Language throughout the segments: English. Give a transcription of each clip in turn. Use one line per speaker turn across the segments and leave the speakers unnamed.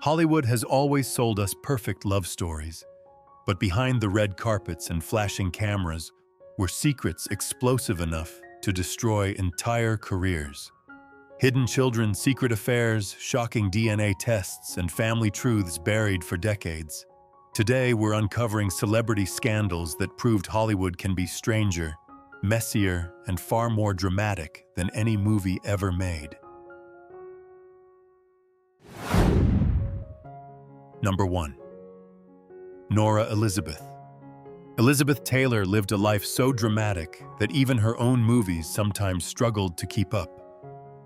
Hollywood has always sold us perfect love stories, but behind the red carpets and flashing cameras were secrets explosive enough to destroy entire careers. Hidden children, secret affairs, shocking DNA tests, and family truths buried for decades. Today, we're uncovering celebrity scandals that proved Hollywood can be stranger, messier, and far more dramatic than any movie ever made. Number 1. Nora Elizabeth. Elizabeth Taylor lived a life so dramatic that even her own movies sometimes struggled to keep up.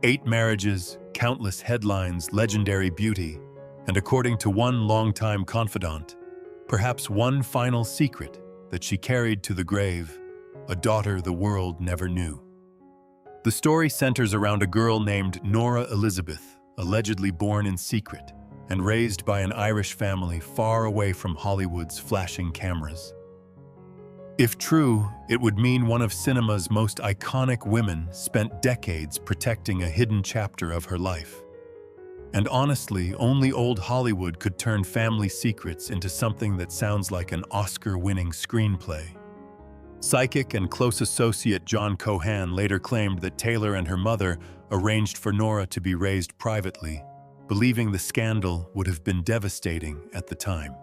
8 marriages, countless headlines, legendary beauty, and according to one longtime confidant, perhaps one final secret that she carried to the grave, a daughter the world never knew. The story centers around a girl named Nora Elizabeth, allegedly born in secret and raised by an Irish family far away from Hollywood's flashing cameras. If true, it would mean one of cinema's most iconic women spent decades protecting a hidden chapter of her life. And honestly, only old Hollywood could turn family secrets into something that sounds like an Oscar-winning screenplay. Psychic and close associate John Cohan later claimed that Taylor and her mother arranged for Nora to be raised privately, believing the scandal would have been devastating at the time.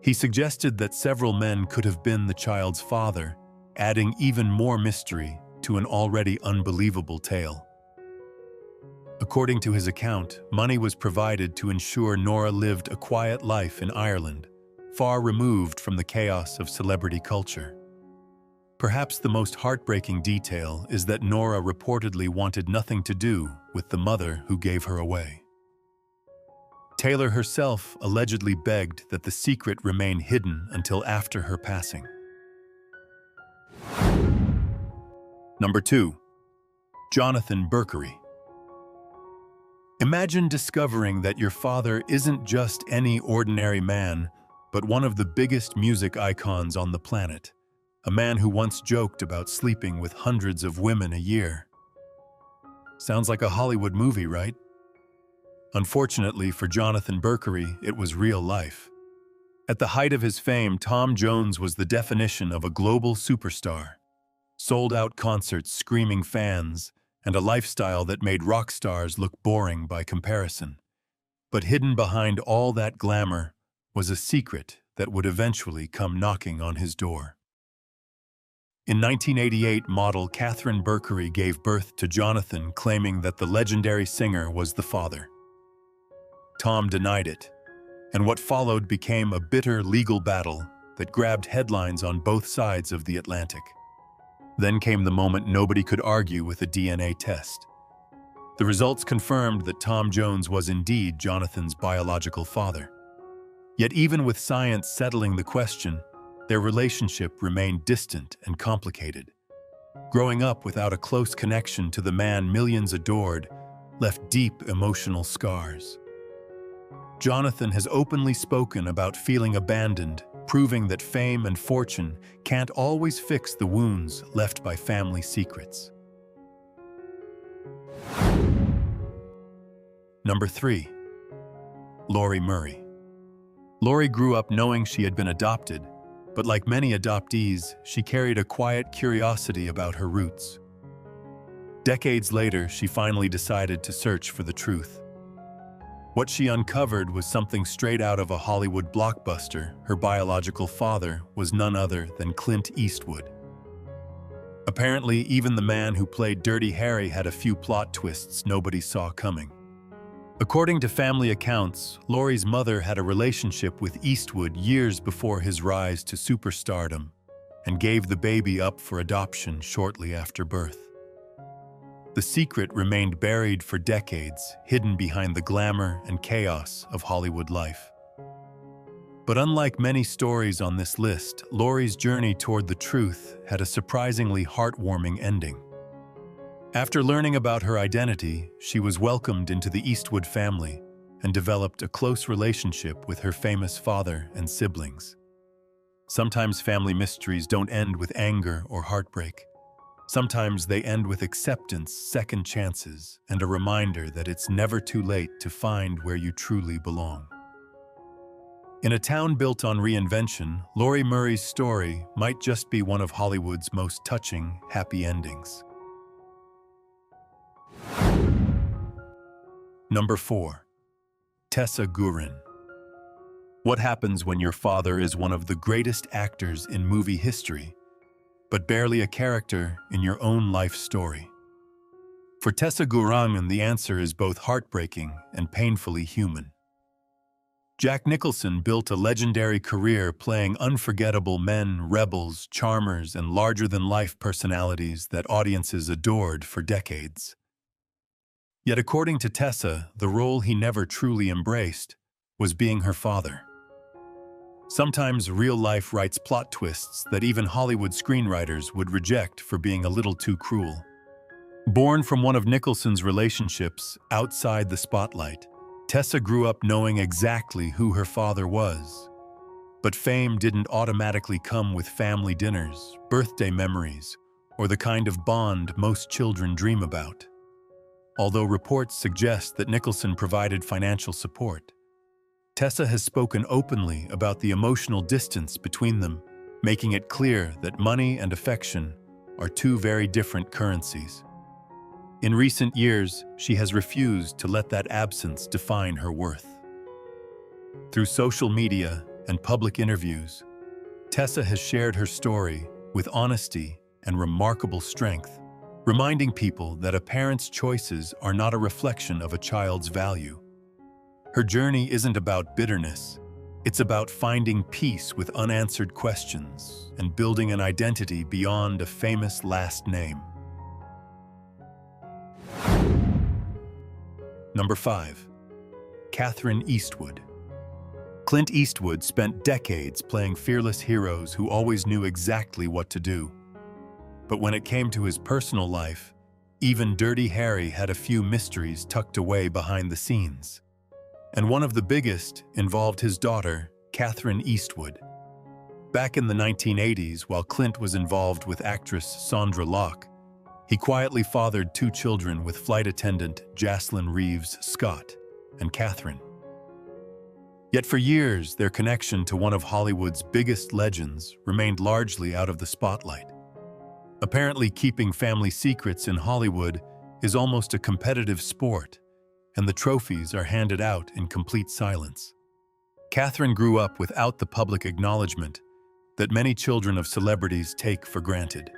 He suggested that several men could have been the child's father, adding even more mystery to an already unbelievable tale. According to his account, money was provided to ensure Nora lived a quiet life in Ireland, far removed from the chaos of celebrity culture. Perhaps the most heartbreaking detail is that Nora reportedly wanted nothing to do with the mother who gave her away. Taylor herself allegedly begged that the secret remain hidden until after her passing. Number 2. Jonathan Berkery. Imagine discovering that your father isn't just any ordinary man, but one of the biggest music icons on the planet, a man who once joked about sleeping with hundreds of women a year. Sounds like a Hollywood movie, right? Unfortunately for Jonathan Berkery, it was real life. At the height of his fame, Tom Jones was the definition of a global superstar. Sold-out concerts, screaming fans, and a lifestyle that made rock stars look boring by comparison. But hidden behind all that glamour was a secret that would eventually come knocking on his door. In 1988, model Catherine Berkery gave birth to Jonathan, claiming that the legendary singer was the father. Tom denied it, and what followed became a bitter legal battle that grabbed headlines on both sides of the Atlantic. Then came the moment nobody could argue with a DNA test. The results confirmed that Tom Jones was indeed Jonathan's biological father. Yet even with science settling the question, their relationship remained distant and complicated. Growing up without a close connection to the man millions adored left deep emotional scars. Jonathan has openly spoken about feeling abandoned, proving that fame and fortune can't always fix the wounds left by family secrets. Number 3. Laurie Murray. Laurie grew up knowing she had been adopted, but like many adoptees, she carried a quiet curiosity about her roots. Decades later, she finally decided to search for the truth. What she uncovered was something straight out of a Hollywood blockbuster. Her biological father was none other than Clint Eastwood. Apparently, even the man who played Dirty Harry had a few plot twists nobody saw coming. According to family accounts, Laurie's mother had a relationship with Eastwood years before his rise to superstardom and gave the baby up for adoption shortly after birth. The secret remained buried for decades, hidden behind the glamour and chaos of Hollywood life. But unlike many stories on this list, Laurie's journey toward the truth had a surprisingly heartwarming ending. After learning about her identity, she was welcomed into the Eastwood family and developed a close relationship with her famous father and siblings. Sometimes family mysteries don't end with anger or heartbreak. Sometimes they end with acceptance, second chances, and a reminder that it's never too late to find where you truly belong. In a town built on reinvention, Laurie Murray's story might just be one of Hollywood's most touching, happy endings. Number 4. Tessa Guerin. What happens when your father is one of the greatest actors in movie history, but barely a character in your own life story? For Tessa Guerin, the answer is both heartbreaking and painfully human. Jack Nicholson built a legendary career playing unforgettable men, rebels, charmers, and larger-than-life personalities that audiences adored for decades. Yet according to Tessa, the role he never truly embraced was being her father. Sometimes real life writes plot twists that even Hollywood screenwriters would reject for being a little too cruel. Born from one of Nicholson's relationships outside the spotlight, Tessa grew up knowing exactly who her father was. But fame didn't automatically come with family dinners, birthday memories, or the kind of bond most children dream about. Although reports suggest that Nicholson provided financial support, Tessa has spoken openly about the emotional distance between them, making it clear that money and affection are two very different currencies. In recent years, she has refused to let that absence define her worth. Through social media and public interviews, Tessa has shared her story with honesty and remarkable strength, reminding people that a parent's choices are not a reflection of a child's value. Her journey isn't about bitterness. It's about finding peace with unanswered questions and building an identity beyond a famous last name. Number 5. Katherine Eastwood. Clint Eastwood spent decades playing fearless heroes who always knew exactly what to do. But when it came to his personal life, even Dirty Harry had a few mysteries tucked away behind the scenes. And one of the biggest involved his daughter, Katherine Eastwood. Back in the 1980s, while Clint was involved with actress Sandra Locke, he quietly fathered 2 children with flight attendant Jaslyn Reeves Scott and Katherine. Yet for years, their connection to one of Hollywood's biggest legends remained largely out of the spotlight. Apparently, keeping family secrets in Hollywood is almost a competitive sport, and the trophies are handed out in complete silence. Katherine grew up without the public acknowledgement that many children of celebrities take for granted.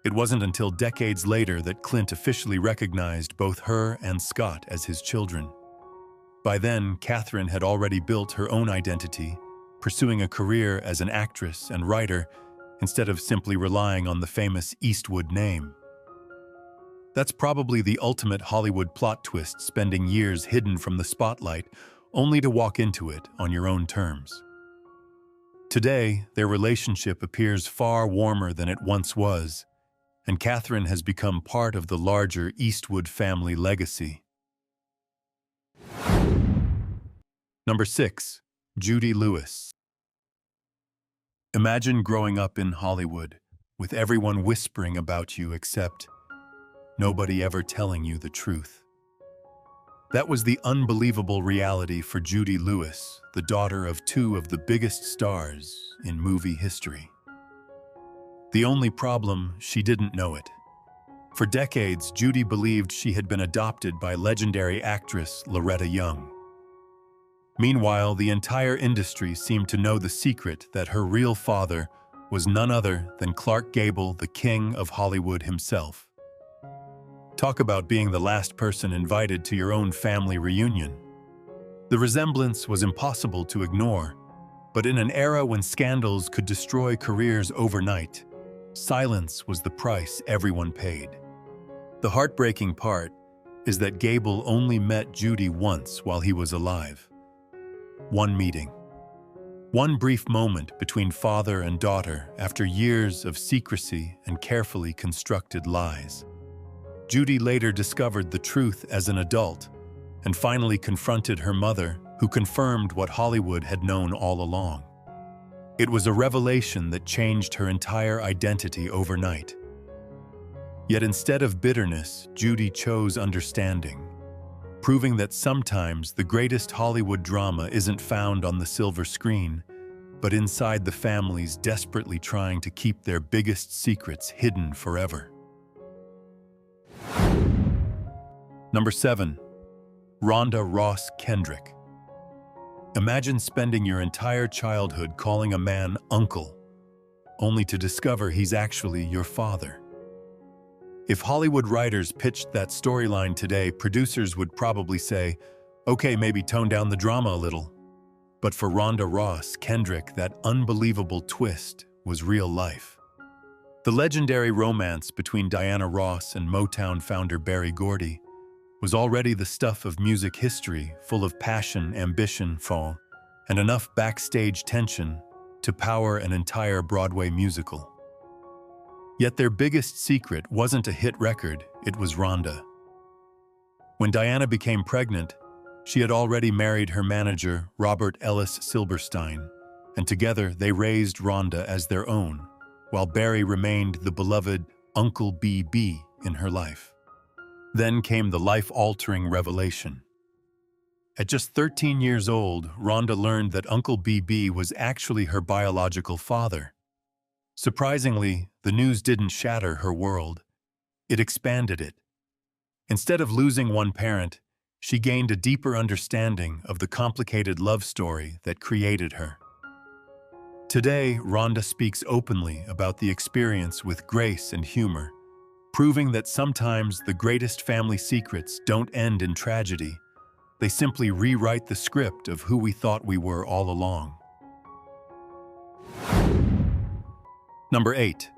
It wasn't until decades later that Clint officially recognized both her and Scott as his children. By then, Katherine had already built her own identity, pursuing a career as an actress and writer instead of simply relying on the famous Eastwood name. That's probably the ultimate Hollywood plot twist, spending years hidden from the spotlight, only to walk into it on your own terms. Today, their relationship appears far warmer than it once was, and Katherine has become part of the larger Eastwood family legacy. Number 6. Judy Lewis. Imagine growing up in Hollywood, with everyone whispering about you except nobody ever telling you the truth. That was the unbelievable reality for Judy Lewis, the daughter of 2 of the biggest stars in movie history. The only problem, she didn't know it. For decades, Judy believed she had been adopted by legendary actress Loretta Young. Meanwhile, the entire industry seemed to know the secret that her real father was none other than Clark Gable, the king of Hollywood himself. Talk about being the last person invited to your own family reunion. The resemblance was impossible to ignore, but in an era when scandals could destroy careers overnight, silence was the price everyone paid. The heartbreaking part is that Gable only met Judy once while he was alive. One meeting. One brief moment between father and daughter after years of secrecy and carefully constructed lies. Judy later discovered the truth as an adult and finally confronted her mother, who confirmed what Hollywood had known all along. It was a revelation that changed her entire identity overnight. Yet instead of bitterness, Judy chose understanding, proving that sometimes the greatest Hollywood drama isn't found on the silver screen, but inside the families desperately trying to keep their biggest secrets hidden forever. Number 7. Rhonda Ross Kendrick. Imagine spending your entire childhood calling a man uncle, only to discover he's actually your father. If Hollywood writers pitched that storyline today, producers would probably say, okay, maybe tone down the drama a little. But for Rhonda Ross Kendrick, that unbelievable twist was real life. The legendary romance between Diana Ross and Motown founder Berry Gordy was already the stuff of music history, full of passion, ambition, fall, and enough backstage tension to power an entire Broadway musical. Yet their biggest secret wasn't a hit record, it was Rhonda. When Diana became pregnant, she had already married her manager, Robert Ellis Silberstein, and together they raised Rhonda as their own, while Berry remained the beloved Uncle BB in her life. Then came the life-altering revelation. At just 13 years old, Rhonda learned that Uncle BB was actually her biological father. Surprisingly, the news didn't shatter her world. It expanded it. Instead of losing one parent, she gained a deeper understanding of the complicated love story that created her. Today, Rhonda speaks openly about the experience with grace and humor, proving that sometimes the greatest family secrets don't end in tragedy. They simply rewrite the script of who we thought we were all along. Number 8.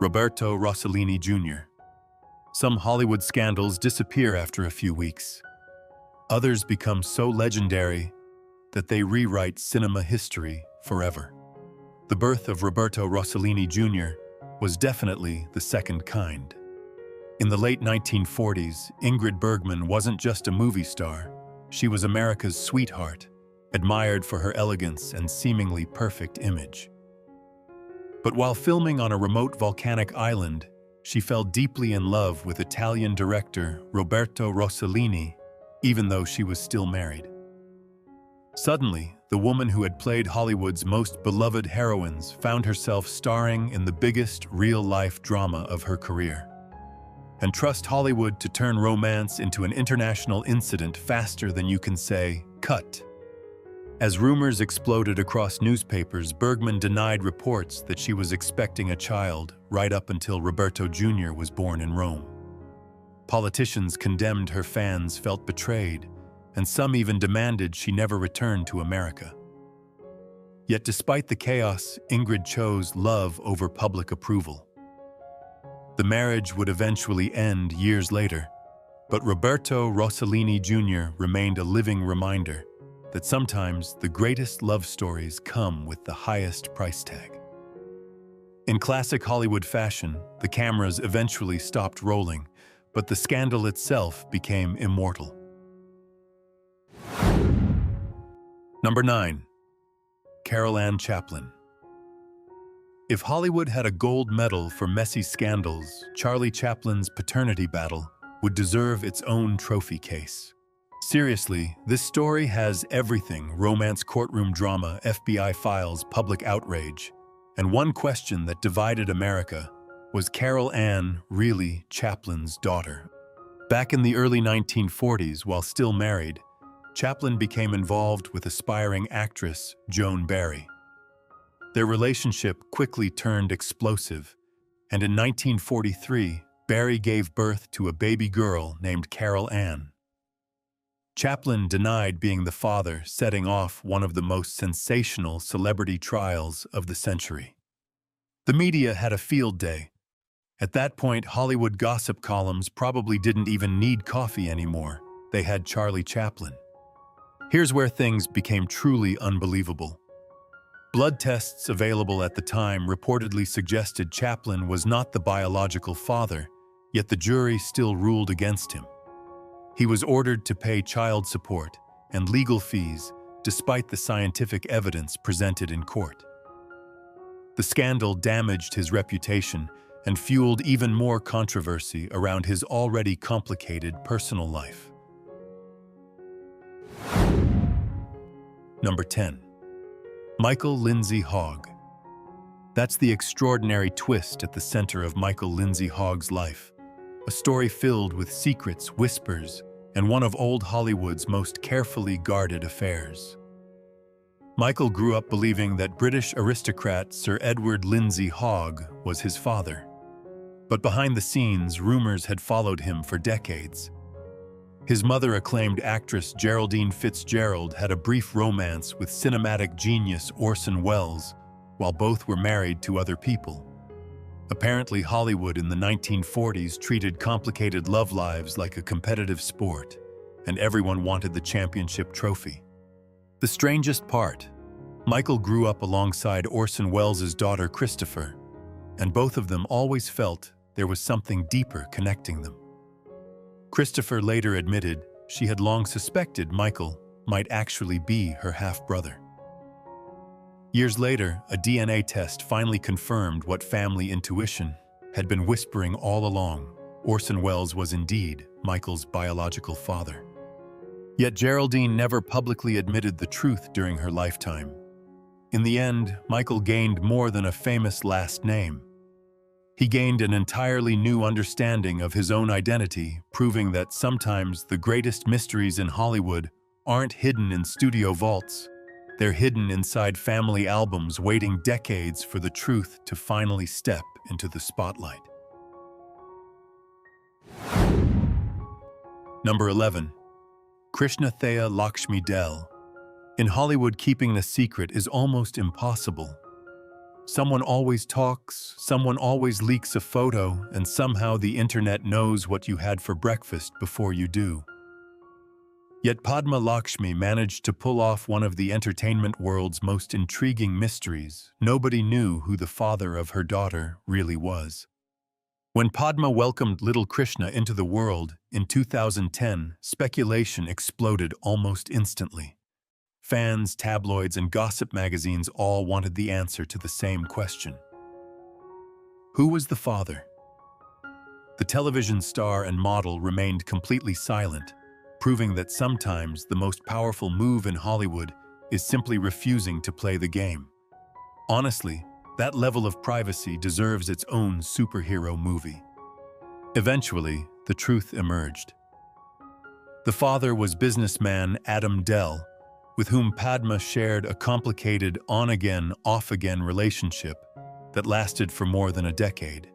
Roberto Rossellini Jr. Some Hollywood scandals disappear after a few weeks. Others become so legendary that they rewrite cinema history forever. The birth of Roberto Rossellini Jr. was definitely the second kind. In the late 1940s, Ingrid Bergman wasn't just a movie star. She was America's sweetheart, admired for her elegance and seemingly perfect image. But while filming on a remote volcanic island, she fell deeply in love with Italian director Roberto Rossellini, even though she was still married. Suddenly, the woman who had played Hollywood's most beloved heroines found herself starring in the biggest real-life drama of her career. And trust Hollywood to turn romance into an international incident faster than you can say, cut. As rumors exploded across newspapers, Bergman denied reports that she was expecting a child right up until Roberto Jr. was born in Rome. Politicians condemned her, fans felt betrayed, and some even demanded she never return to America. Yet despite the chaos, Ingrid chose love over public approval. The marriage would eventually end years later, but Roberto Rossellini Jr. remained a living reminder that sometimes the greatest love stories come with the highest price tag. In classic Hollywood fashion, the cameras eventually stopped rolling, but the scandal itself became immortal. Number 9. Carol Ann Chaplin. If Hollywood had a gold medal for messy scandals, Charlie Chaplin's paternity battle would deserve its own trophy case. Seriously, this story has everything: romance, courtroom drama, FBI files, public outrage. And one question that divided America: was Carol Ann really Chaplin's daughter? Back in the early 1940s, while still married, Chaplin became involved with aspiring actress Joan Barry. Their relationship quickly turned explosive, and in 1943, Barry gave birth to a baby girl named Carol Ann. Chaplin denied being the father, setting off one of the most sensational celebrity trials of the century. The media had a field day. At that point, Hollywood gossip columns probably didn't even need coffee anymore. They had Charlie Chaplin. Here's where things became truly unbelievable. Blood tests available at the time reportedly suggested Chaplin was not the biological father, yet the jury still ruled against him. He was ordered to pay child support and legal fees despite the scientific evidence presented in court. The scandal damaged his reputation, and fueled even more controversy around his already complicated personal life. Number 10. Michael Lindsay Hogg. That's the extraordinary twist at the center of Michael Lindsay Hogg's life. A story filled with secrets, whispers, and one of old Hollywood's most carefully guarded affairs. Michael grew up believing that British aristocrat Sir Edward Lindsay Hogg was his father. But behind the scenes, rumors had followed him for decades. His mother, acclaimed actress Geraldine Fitzgerald, had a brief romance with cinematic genius Orson Welles, while both were married to other people. Apparently, Hollywood in the 1940s treated complicated love lives like a competitive sport, and everyone wanted the championship trophy. The strangest part, Michael grew up alongside Orson Welles' daughter Christopher, and both of them always felt there was something deeper connecting them. Christopher later admitted she had long suspected Michael might actually be her half-brother. Years later, a DNA test finally confirmed what family intuition had been whispering all along. Orson Welles was indeed Michael's biological father. Yet Geraldine never publicly admitted the truth during her lifetime. In the end, Michael gained more than a famous last name. He gained an entirely new understanding of his own identity, proving that sometimes the greatest mysteries in Hollywood aren't hidden in studio vaults. They're hidden inside family albums, waiting decades for the truth to finally step into the spotlight. Number 11. Krishna Thea Lakshmi Dell. In Hollywood, keeping a secret is almost impossible. Someone always talks, someone always leaks a photo, and somehow the internet knows what you had for breakfast before you do. Yet Padma Lakshmi managed to pull off one of the entertainment world's most intriguing mysteries. Nobody knew who the father of her daughter really was. When Padma welcomed little Krishna into the world in 2010, speculation exploded almost instantly. Fans, tabloids, and gossip magazines all wanted the answer to the same question. Who was the father? The television star and model remained completely silent, proving that sometimes the most powerful move in Hollywood is simply refusing to play the game. Honestly, that level of privacy deserves its own superhero movie. Eventually, the truth emerged. The father was businessman Adam Dell, with whom Padma shared a complicated on-again, off-again relationship that lasted for more than a decade.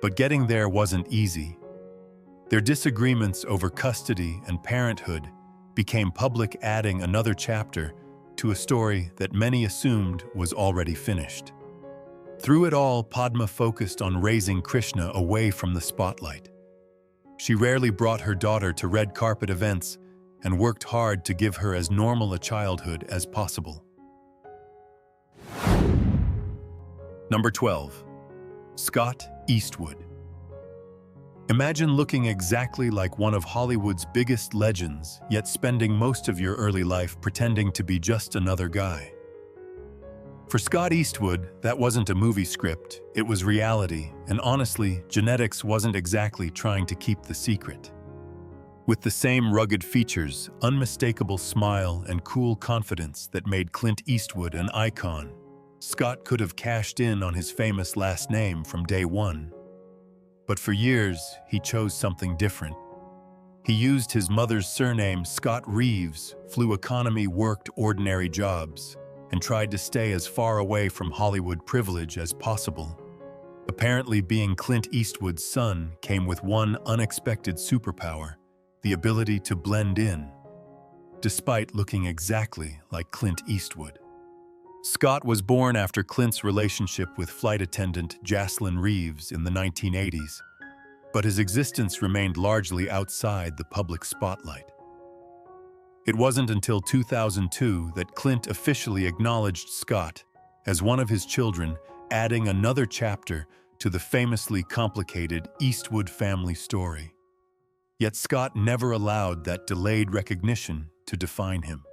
But getting there wasn't easy. Their disagreements over custody and parenthood became public, adding another chapter to a story that many assumed was already finished. Through it all, Padma focused on raising Krishna away from the spotlight. She rarely brought her daughter to red carpet events and worked hard to give her as normal a childhood as possible. Number 12. Scott Eastwood. Imagine looking exactly like one of Hollywood's biggest legends, yet spending most of your early life pretending to be just another guy. For Scott Eastwood, that wasn't a movie script, it was reality, and honestly, genetics wasn't exactly trying to keep the secret. With the same rugged features, unmistakable smile, and cool confidence that made Clint Eastwood an icon, Scott could have cashed in on his famous last name from day one. But for years, he chose something different. He used his mother's surname, Scott Reeves, flew economy, worked ordinary jobs, and tried to stay as far away from Hollywood privilege as possible. Apparently, being Clint Eastwood's son came with one unexpected superpower: the ability to blend in, despite looking exactly like Clint Eastwood. Scott was born after Clint's relationship with flight attendant Jocelyn Reeves in the 1980s, but his existence remained largely outside the public spotlight. It wasn't until 2002 that Clint officially acknowledged Scott as one of his children, adding another chapter to the famously complicated Eastwood family story. Yet Scott never allowed that delayed recognition to define him.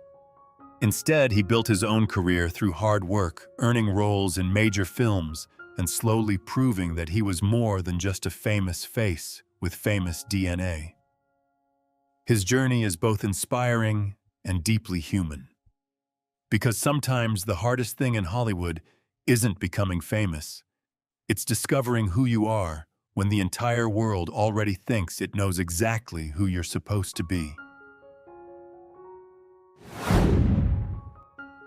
Instead, he built his own career through hard work, earning roles in major films and slowly proving that he was more than just a famous face with famous DNA. His journey is both inspiring and deeply human. Because sometimes the hardest thing in Hollywood isn't becoming famous. It's discovering who you are when the entire world already thinks it knows exactly who you're supposed to be.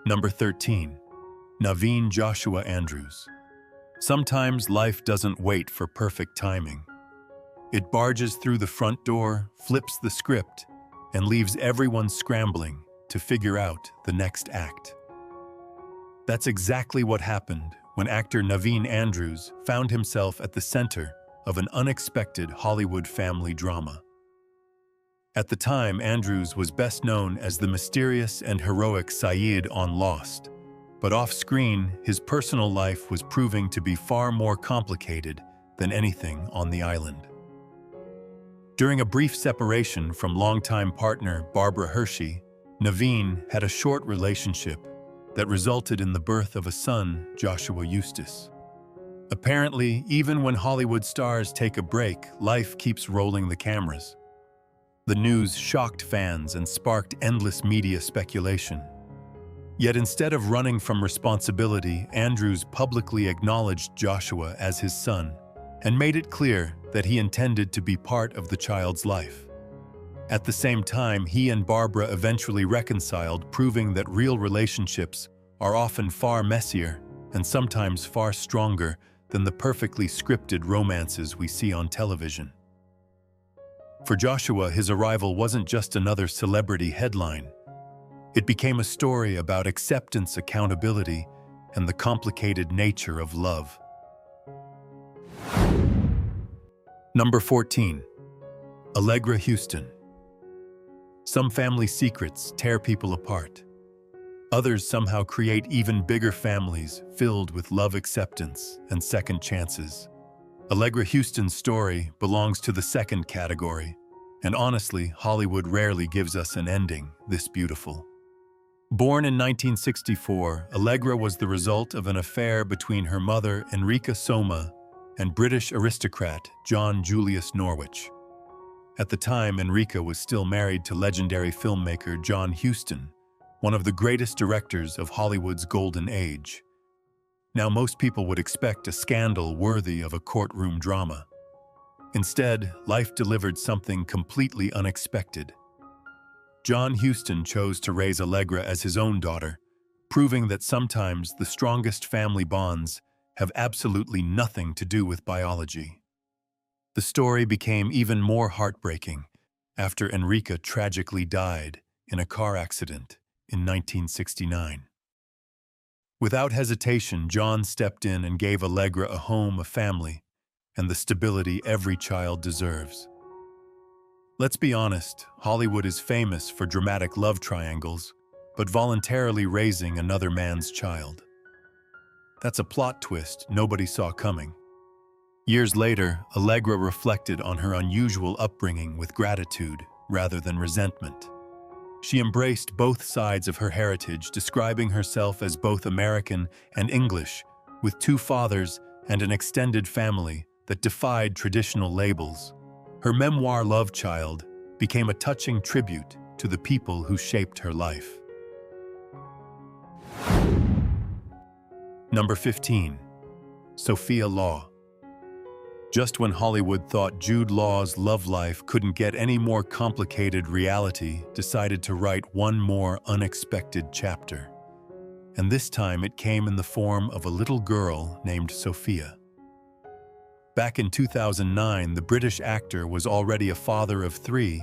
Number 13. Naveen Joshua Andrews. Sometimes life doesn't wait for perfect timing. It barges through the front door, flips the script, and leaves everyone scrambling to figure out the next act. That's exactly what happened when actor Naveen Andrews found himself at the center of an unexpected Hollywood family drama. At the time, Andrews was best known as the mysterious and heroic Sayid on Lost, but off-screen, his personal life was proving to be far more complicated than anything on the island. During a brief separation from longtime partner Barbara Hershey, Naveen had a short relationship that resulted in the birth of a son, Joshua Eustace. Apparently, even when Hollywood stars take a break, life keeps rolling the cameras. The news shocked fans and sparked endless media speculation. Yet instead of running from responsibility, Andrews publicly acknowledged Joshua as his son and made it clear that he intended to be part of the child's life. At the same time, he and Barbara eventually reconciled, proving that real relationships are often far messier and sometimes far stronger than the perfectly scripted romances we see on television. For Joshua, his arrival wasn't just another celebrity headline. It became a story about acceptance, accountability, and the complicated nature of love. Number 14. Allegra Houston. Some family secrets tear people apart. Others somehow create even bigger families filled with love, acceptance, and second chances. Allegra Houston's story belongs to the second category, and honestly, Hollywood rarely gives us an ending this beautiful. Born in 1964, Allegra was the result of an affair between her mother, Enrica Soma, and British aristocrat John Julius Norwich. At the time, Enrica was still married to legendary filmmaker John Huston, one of the greatest directors of Hollywood's golden age. Now, most people would expect a scandal worthy of a courtroom drama. Instead, life delivered something completely unexpected. John Huston chose to raise Allegra as his own daughter, proving that sometimes the strongest family bonds have absolutely nothing to do with biology. The story became even more heartbreaking after Enrica tragically died in a car accident in 1969. Without hesitation, John stepped in and gave Allegra a home, a family, and the stability every child deserves. Let's be honest, Hollywood is famous for dramatic love triangles, but voluntarily raising another man's child. That's a plot twist nobody saw coming. Years later, Allegra reflected on her unusual upbringing with gratitude rather than resentment. She embraced both sides of her heritage, describing herself as both American and English, with two fathers and an extended family that defied traditional labels. Her memoir, Love Child, became a touching tribute to the people who shaped her life. Number 15. Sophia Law. Just when Hollywood thought Jude Law's love life couldn't get any more complicated, reality decided to write one more unexpected chapter. And this time it came in the form of a little girl named Sophia. Back in 2009, the British actor was already a father of 3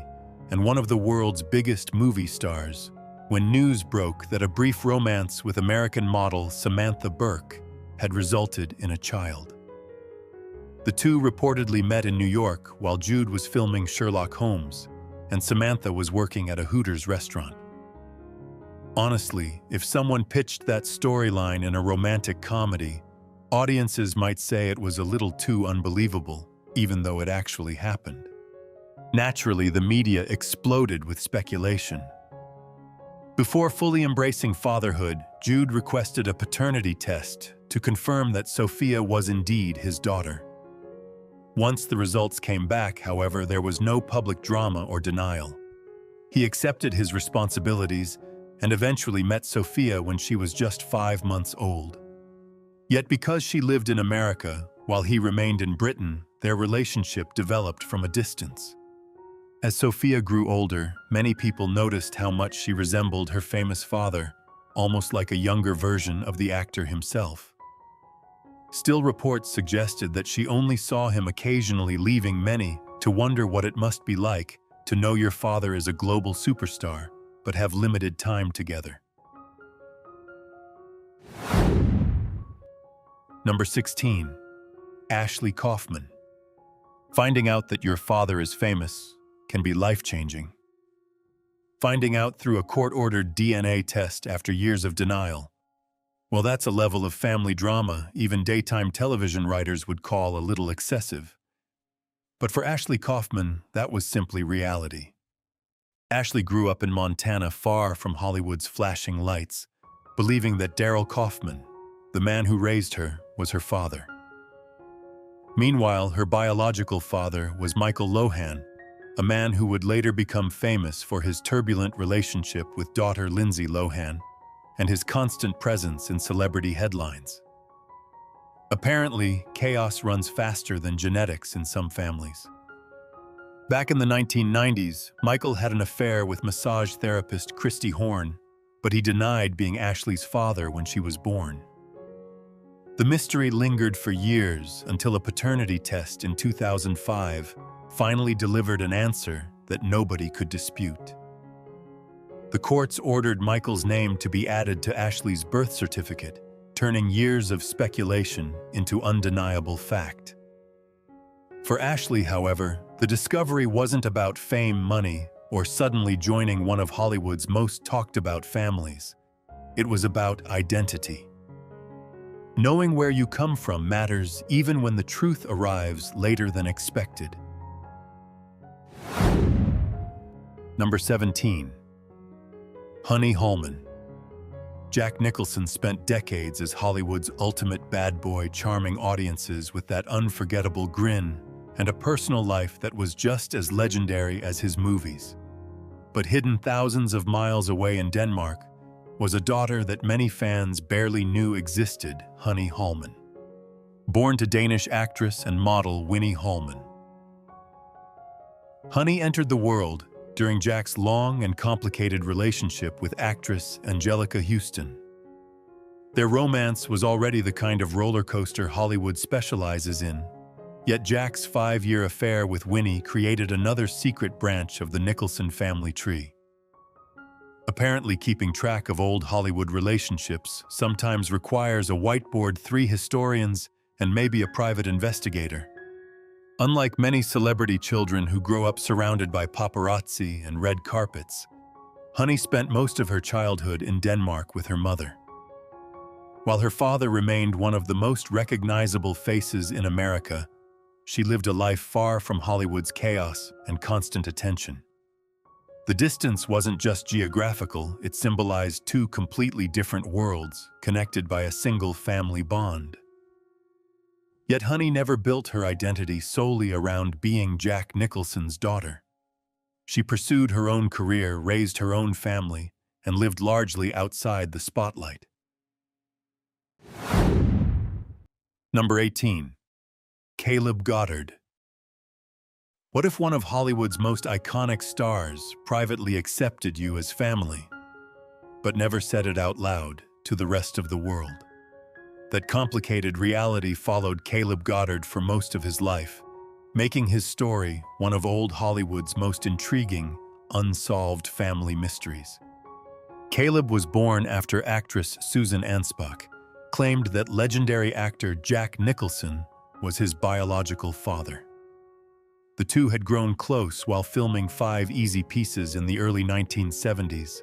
and one of the world's biggest movie stars, when news broke that a brief romance with American model Samantha Burke had resulted in a child. The two reportedly met in New York while Jude was filming Sherlock Holmes, and Samantha was working at a Hooters restaurant. Honestly, if someone pitched that storyline in a romantic comedy, audiences might say it was a little too unbelievable, even though it actually happened. Naturally, the media exploded with speculation. Before fully embracing fatherhood, Jude requested a paternity test to confirm that Sophia was indeed his daughter. Once the results came back, however, there was no public drama or denial. He accepted his responsibilities and eventually met Sophia when she was just 5 months old. Yet because she lived in America, while he remained in Britain, their relationship developed from a distance. As Sophia grew older, many people noticed how much she resembled her famous father, almost like a younger version of the actor himself. Still, reports suggested that she only saw him occasionally, leaving many to wonder what it must be like to know your father is a global superstar, but have limited time together. Number 16. Ashley Kaufman. Finding out that your father is famous can be life-changing. Finding out through a court-ordered DNA test after years of denial. Well, that's a level of family drama even daytime television writers would call a little excessive. But for Ashley Kaufman, that was simply reality. Ashley grew up in Montana, far from Hollywood's flashing lights, believing that Daryl Kaufman, the man who raised her, was her father. Meanwhile, her biological father was Michael Lohan, a man who would later become famous for his turbulent relationship with daughter Lindsay Lohan and his constant presence in celebrity headlines. Apparently, chaos runs faster than genetics in some families. Back in the 1990s, Michael had an affair with massage therapist Christy Horn, but he denied being Ashley's father when she was born. The mystery lingered for years until a paternity test in 2005 finally delivered an answer that nobody could dispute. The courts ordered Michael's name to be added to Ashley's birth certificate, turning years of speculation into undeniable fact. For Ashley, however, the discovery wasn't about fame, money, or suddenly joining one of Hollywood's most talked-about families. It was about identity. Knowing where you come from matters even when the truth arrives later than expected. Number 17. Honey Holman. Jack Nicholson spent decades as Hollywood's ultimate bad boy, charming audiences with that unforgettable grin and a personal life that was just as legendary as his movies. But hidden thousands of miles away in Denmark was a daughter that many fans barely knew existed, Honey Holman. Born to Danish actress and model Winnie Holman. Honey entered the world during Jack's long and complicated relationship with actress Angelica Houston. Their romance was already the kind of roller coaster Hollywood specializes in, yet Jack's 5-year affair with Winnie created another secret branch of the Nicholson family tree. Apparently, keeping track of old Hollywood relationships sometimes requires a whiteboard, 3 historians, and maybe a private investigator. Unlike many celebrity children who grow up surrounded by paparazzi and red carpets, Honey spent most of her childhood in Denmark with her mother. While her father remained one of the most recognizable faces in America, she lived a life far from Hollywood's chaos and constant attention. The distance wasn't just geographical, it symbolized 2 completely different worlds connected by a single family bond. Yet Honey never built her identity solely around being Jack Nicholson's daughter. She pursued her own career, raised her own family, and lived largely outside the spotlight. Number 18. Caleb Goddard. What if one of Hollywood's most iconic stars privately accepted you as family, but never said it out loud to the rest of the world? That complicated reality followed Caleb Goddard for most of his life, making his story one of old Hollywood's most intriguing, unsolved family mysteries. Caleb was born after actress Susan Anspach claimed that legendary actor Jack Nicholson was his biological father. The two had grown close while filming 5 Easy Pieces in the early 1970s,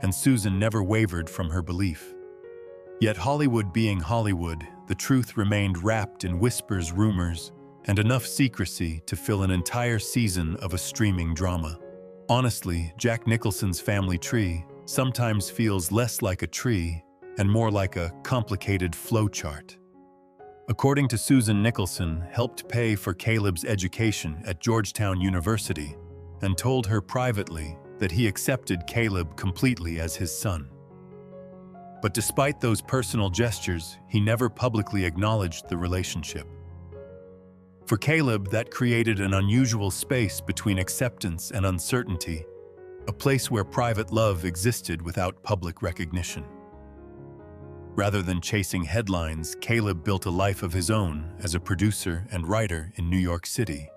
and Susan never wavered from her belief. Yet Hollywood being Hollywood, the truth remained wrapped in whispers, rumors, and enough secrecy to fill an entire season of a streaming drama. Honestly, Jack Nicholson's family tree sometimes feels less like a tree and more like a complicated flowchart. According to Susan Nicholson, helped pay for Caleb's education at Georgetown University and told her privately that he accepted Caleb completely as his son. But despite those personal gestures, he never publicly acknowledged the relationship. For Caleb, that created an unusual space between acceptance and uncertainty, a place where private love existed without public recognition. Rather than chasing headlines, Caleb built a life of his own as a producer and writer in New York City.